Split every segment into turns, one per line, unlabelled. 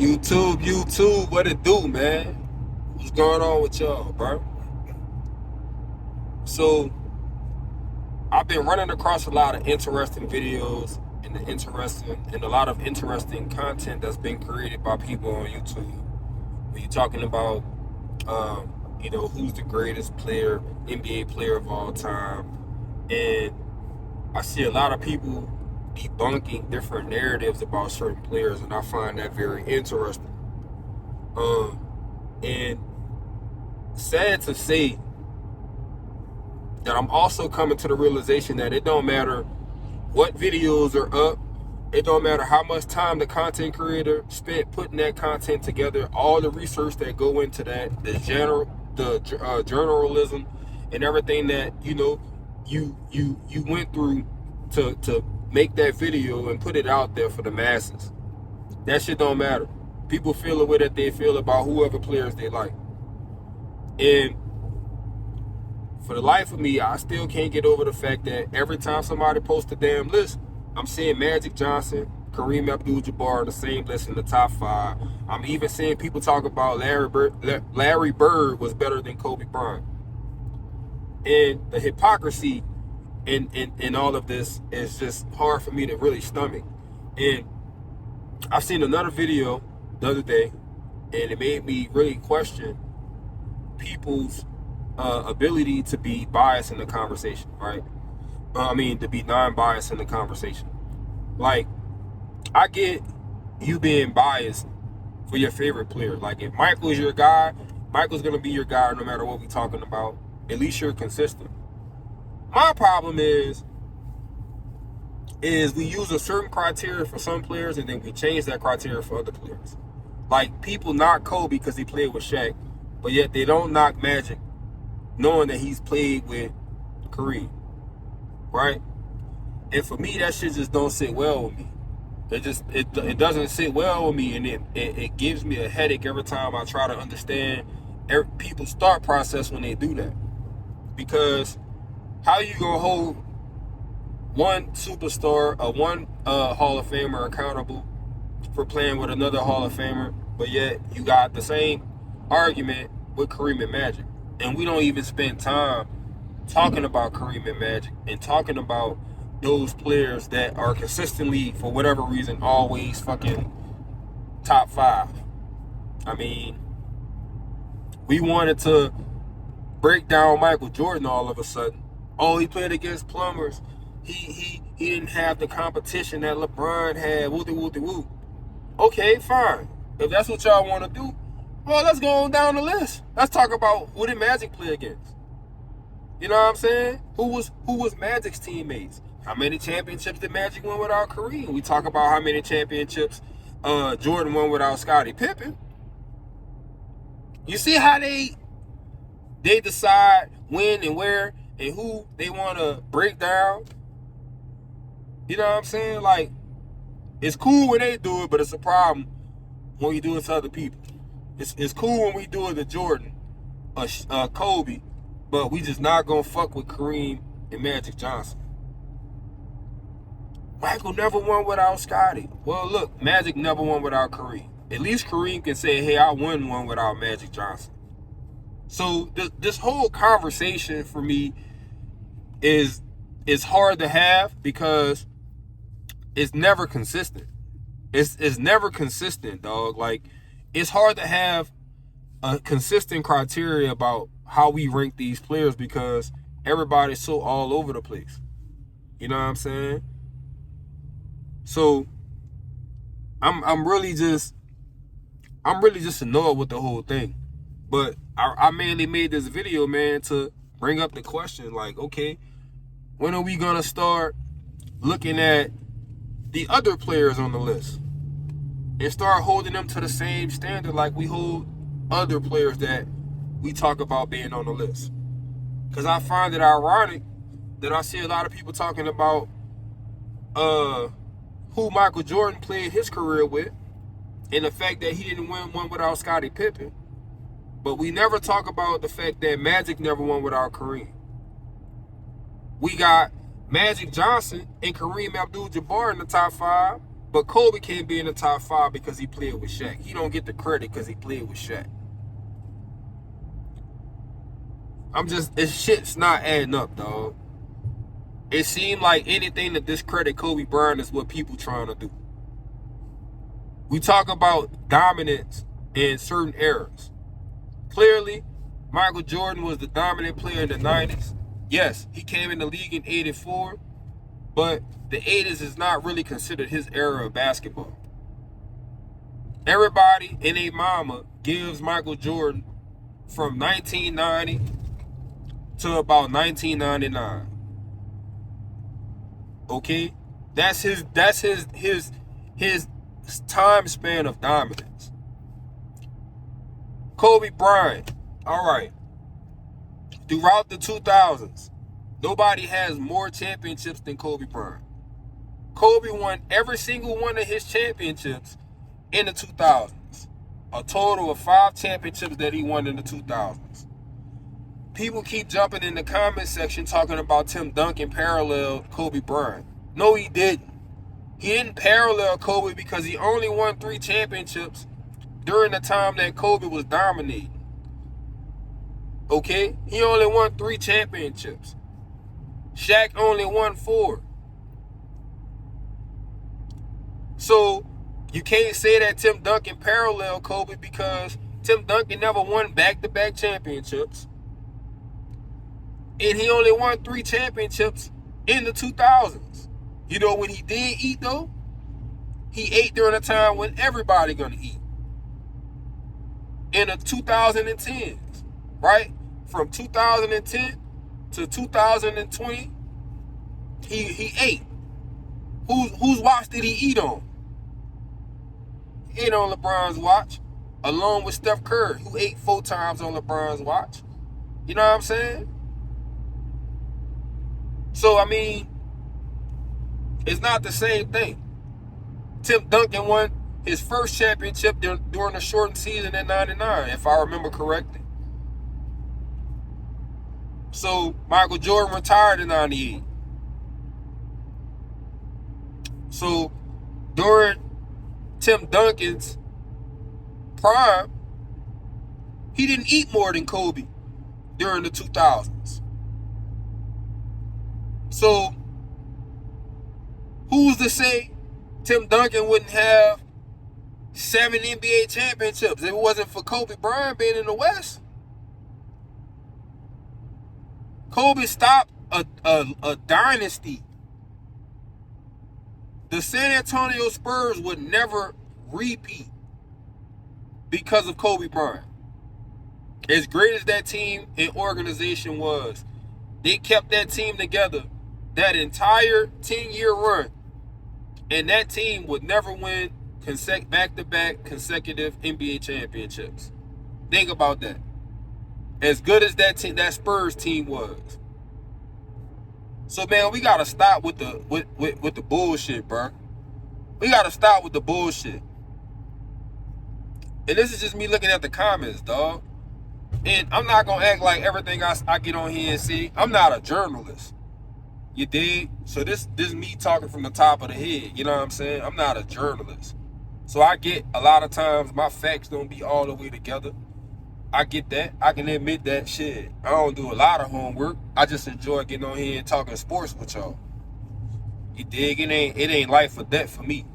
YouTube, what it do, man? What's going on with y'all, bro? So, I've been running across a lot of interesting videos and a lot of interesting content that's been created by people on YouTube. When you're talking about, who's the greatest player, NBA player of all time, and I see a lot of people debunking different narratives about certain players, and I find that very interesting. And sad to say that I'm also coming to the realization that it don't matter what videos are up, it don't matter how much time the content creator spent putting that content together, all the research that go into that, the journalism and everything that you went through to make that video and put it out there for the masses. That shit don't matter. People feel the way that they feel about whoever players they like. And for the life of me, I still can't get over the fact that every time somebody posts a damn list, I'm seeing Magic Johnson, Kareem Abdul-Jabbar on the same list in the top 5. I'm even seeing people talk about Larry Bird was better than Kobe Bryant. And the hypocrisy in all of this is just hard for me to really stomach. And I've seen another video the other day, and it made me really question people's ability to be biased in the conversation, right? To be non-biased in the conversation. Like, I get you being biased for your favorite player. Like, if Michael's your guy, Michael's gonna be your guy no matter what we're talking about. At least you're consistent. My problem is we use a certain criteria for some players and then we change that criteria for other players. Like, people knock Kobe because he played with Shaq, but yet they don't knock Magic knowing that he's played with Kareem, right? And for me, that shit just don't sit well with me. It doesn't sit well with me, and it gives me a headache every time I try to understand people's thought process when they do that. Because how you gonna hold one superstar or one Hall of Famer accountable for playing with another Hall of Famer, but yet you got the same argument with Kareem and Magic? And we don't even spend time talking about Kareem and Magic and talking about those players that are consistently, for whatever reason, always fucking top 5. I mean, we wanted to break down Michael Jordan all of a sudden. Oh, he played against plumbers. He didn't have the competition that LeBron had. Woo. Okay, fine. If that's what y'all want to do, well, let's go on down the list. Let's talk about who did Magic play against. You know what I'm saying? Who was Magic's teammates? How many championships did Magic win without Kareem? We talk about how many championships Jordan won without Scottie Pippen. You see how they decide when and where and who they want to break down? You know what I'm saying? Like, it's cool when they do it, but it's a problem when you do it to other people. It's cool when we do it to Jordan, Kobe, but we just not gonna fuck with Kareem and Magic Johnson. Michael never won without Scottie. Well, look, Magic never won without Kareem. At least Kareem can say, hey, I won one without Magic Johnson. So this whole conversation for me is hard to have because it's never consistent. It's never consistent, dog. Like, it's hard to have a consistent criteria about how we rank these players because everybody's so all over the place. You know what I'm saying? So I'm really just annoyed with the whole thing. But I mainly made this video, man, to bring up the question, like, okay, when are we gonna start looking at the other players on the list and start holding them to the same standard like we hold other players that we talk about being on the list? Because I find it ironic that I see a lot of people talking about who Michael Jordan played his career with and the fact that he didn't win one without Scottie Pippen. But we never talk about the fact that Magic never won without Kareem. We got Magic Johnson and Kareem Abdul-Jabbar in the top 5, But Kobe can't be in the top 5 because he played with Shaq. He don't get the credit because he played with Shaq. This shit's not adding up, dog. It seemed like anything to discredit Kobe Bryant is what people trying to do. We talk about dominance in certain eras. Clearly, Michael Jordan was the dominant player in the 90s. Yes, he came in the league in 84, but the 80s is not really considered his era of basketball. Everybody and their mama gives Michael Jordan from 1990 to about 1999. Okay? That's his time span of dominance. Kobe Bryant, all right. Throughout the 2000s, nobody has more championships than Kobe Bryant. Kobe won every single one of his championships in the 2000s. A total of 5 championships that he won in the 2000s. People keep jumping in the comment section talking about Tim Duncan paralleled Kobe Bryant. No, he didn't. He didn't parallel Kobe because he only won 3 championships during the time that Kobe was dominating. Okay? He only won 3 championships. Shaq only won 4. So, you can't say that Tim Duncan paralleled Kobe because Tim Duncan never won back-to-back championships. And he only won 3 championships in the 2000s. You know when he did eat, though? He ate during a time when everybody gonna eat. In the 2010s, right? From 2010 to 2020, he ate. Whose watch did he eat on? He ate on LeBron's watch, along with Steph Curry, who ate 4 times on LeBron's watch. You know what I'm saying? So, I mean, it's not the same thing. Tim Duncan won his first championship during the shortened season in 99, if I remember correctly. So, Michael Jordan retired in 98. So, during Tim Duncan's prime, he didn't eat more than Kobe during the 2000s. So, who's to say Tim Duncan wouldn't have 7 NBA championships if it wasn't for Kobe Bryant being in the West? Kobe stopped a dynasty. The San Antonio Spurs would never repeat because of Kobe Bryant. As great as that team and organization was, they kept that team together that entire 10-year run, and that team would never win back-to-back consecutive NBA championships. Think about that. As good as that Spurs team was. So, man, we gotta stop with the bullshit, bro. We gotta stop with the bullshit. And this is just me looking at the comments, dog. And I'm not gonna act like everything I get on here and see. I'm not a journalist. You dig? So this is me talking from the top of the head. You know what I'm saying? I'm not a journalist. So I get a lot of times my facts don't be all the way together. I get that. I can admit that shit. I don't do a lot of homework. I just enjoy getting on here and talking sports with y'all. You dig? It ain't life or death for me.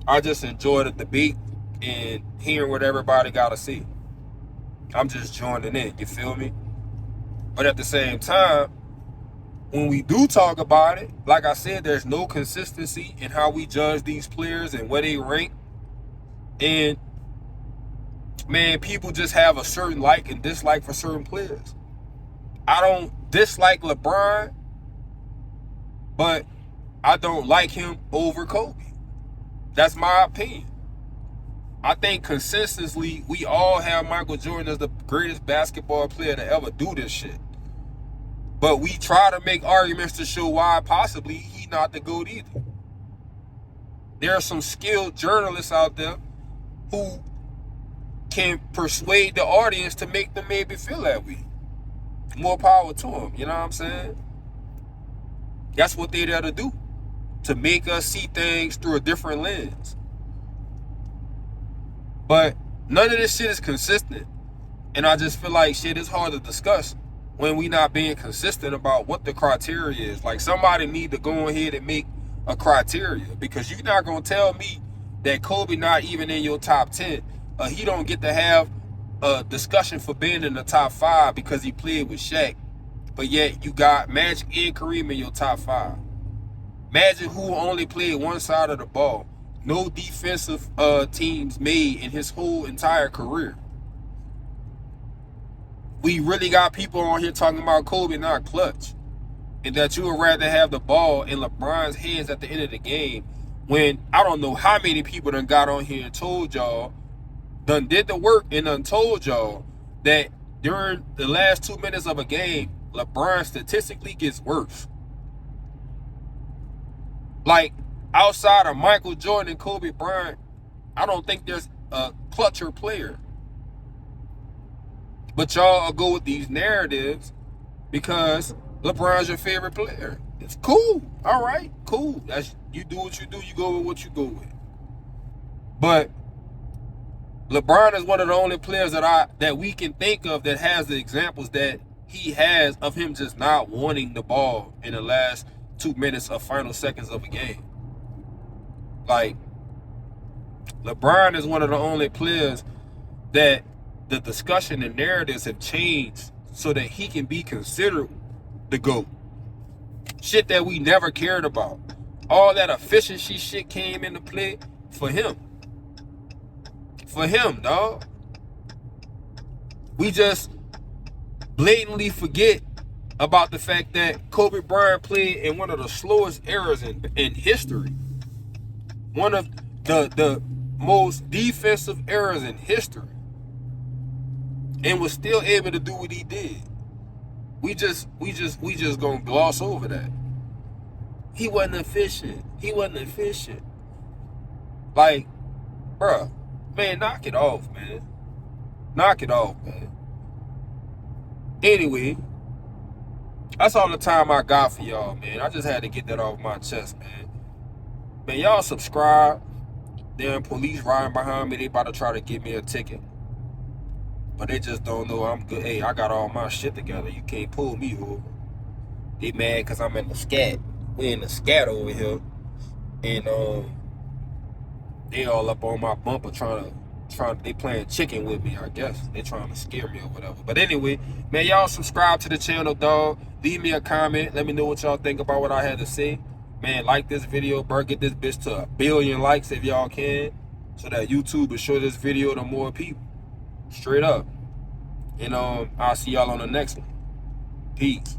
I just enjoy the debate and hearing what everybody got to say. I'm just joining in. You feel me? But at the same time, when we do talk about it, like I said, there's no consistency in how we judge these players and where they rank. And man, people just have a certain like and dislike for certain players. I don't dislike LeBron, but I don't like him over Kobe. That's my opinion. I think consistently, we all have Michael Jordan as the greatest basketball player to ever do this shit. But we try to make arguments to show why possibly he not the GOAT either. There are some skilled journalists out there who can persuade the audience to make them maybe feel that way. More power to them, you know what I'm saying? That's what they're there to do. to make us see things through a different lens. But none of this shit is consistent. And I just feel like shit is hard to discuss when we not being consistent about what the criteria is. Like, somebody need to go ahead and make a criteria, because you're not going to tell me that Kobe not even in your top 10. He don't get to have a discussion for being in the top 5 because he played with Shaq. But yet you got Magic and Kareem in your top 5. Magic, who only played one side of the ball. No defensive teams made in his whole entire career. We really got people on here talking about Kobe not clutch, and that you would rather have the ball in LeBron's hands at the end of the game, when I don't know how many people done got on here and told y'all, done did the work and done told y'all that during the last 2 minutes of a game, LeBron statistically gets worse. Like, outside of Michael Jordan and Kobe Bryant, I don't think there's a clutcher player. But y'all go with these narratives because LeBron's your favorite player. It's cool. All right, cool. That's, you do what you do. You go with what you go with. But LeBron is one of the only players that we can think of that has the examples that he has of him just not wanting the ball in the last 2 minutes of final seconds of a game. Like, LeBron is one of the only players that the discussion and narratives have changed so that he can be considered the GOAT. Shit that we never cared about. All that efficiency shit came into play for him. For him, dog. We just blatantly forget about the fact that Kobe Bryant played in one of the slowest eras in history. One of the most defensive eras in history. And was still able to do what he did. We just gonna gloss over that. He wasn't efficient. He wasn't efficient. Like, bruh, man, knock it off, man. Knock it off, man. Anyway, that's all the time I got for y'all, man. I just had to get that off my chest, man. Man, y'all subscribe. Damn police riding behind me. They about to try to get me a ticket. But they just don't know I'm good. Hey, I got all my shit together. You can't pull me over. They mad because I'm in the scat. We in the scat over here. And they all up on my bumper trying they playing chicken with me, I guess. They trying to scare me or whatever. But anyway, man, y'all subscribe to the channel, dog. Leave me a comment. Let me know what y'all think about what I had to say. Man, like this video, bro. Get this bitch to 1 billion likes if y'all can, so that YouTube will show this video to more people. Straight up. And I'll see y'all on the next one. Peace.